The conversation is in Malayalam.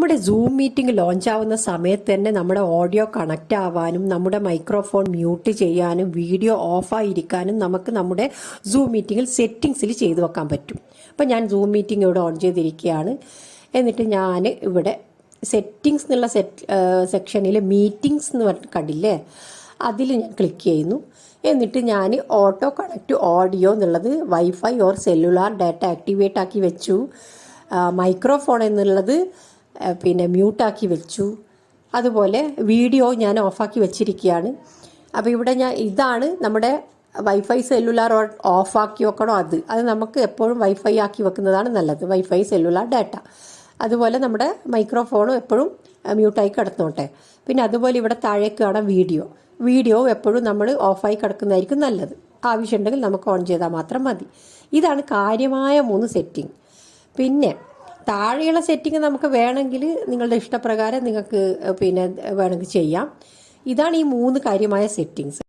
നമ്മുടെ സൂം മീറ്റിംഗ് ലോഞ്ച് ആവുന്ന സമയത്ത് തന്നെ നമ്മുടെ ഓഡിയോ കണക്റ്റ് ആവാനും നമ്മുടെ മൈക്രോഫോൺ മ്യൂട്ട് ചെയ്യാനും വീഡിയോ ഓഫായിരിക്കാനും നമുക്ക് നമ്മുടെ സൂം മീറ്റിങ്ങിൽ സെറ്റിങ്സിൽ ചെയ്തു വെക്കാൻ പറ്റും. അപ്പം ഞാൻ സൂം മീറ്റിംഗ് ഇവിടെ ഓൺ ചെയ്തിരിക്കുകയാണ്. എന്നിട്ട് ഞാൻ ഇവിടെ സെറ്റിങ്സ് എന്നുള്ള സെക്ഷനിൽ മീറ്റിംഗ്സ് എന്ന് പറഞ്ഞിട്ട് കണ്ടില്ലേ, അതിൽ ഞാൻ ക്ലിക്ക് ചെയ്യുന്നു. എന്നിട്ട് ഞാൻ ഓട്ടോ കണക്റ്റ് ഓഡിയോ എന്നുള്ളത് wifi or cellular data activate ആക്കി വെച്ചു. മൈക്രോഫോൺ എന്നുള്ളത് പിന്നെ മ്യൂട്ടാക്കി വെച്ചു. അതുപോലെ വീഡിയോ ഞാൻ ഓഫാക്കി വെച്ചിരിക്കുകയാണ്. അപ്പോൾ ഇവിടെ ഇതാണ് നമ്മുടെ വൈഫൈ സെല്ലുലാർ ഓഫാക്കി വെക്കണോ അത് നമുക്ക് എപ്പോഴും വൈഫൈ ആക്കി വെക്കുന്നതാണ് നല്ലത്, വൈഫൈ സെല്ലുലാർ ഡാറ്റ. അതുപോലെ നമ്മുടെ മൈക്രോഫോണും എപ്പോഴും മ്യൂട്ടായി കിടന്നോട്ടെ. പിന്നെ അതുപോലെ ഇവിടെ താഴേക്ക് കാണാം വീഡിയോ എപ്പോഴും നമ്മൾ ഓഫായി കിടക്കുന്നതായിരിക്കും നല്ലത്. ആവശ്യമുണ്ടെങ്കിൽ നമുക്ക് ഓൺ ചെയ്താൽ മാത്രം മതി. ഇതാണ് കാര്യമായ 3 സെറ്റിംഗ്. പിന്നെ താഴെയുള്ള സെറ്റിംഗ് നമുക്ക് വേണമെങ്കിൽ നിങ്ങളുടെ ഇഷ്ടപ്രകാരം നിങ്ങൾക്ക് വേണമെങ്കിൽ ചെയ്യാം. ഇതാണ് ഈ 3 കാര്യമായ സെറ്റിങ്സ്.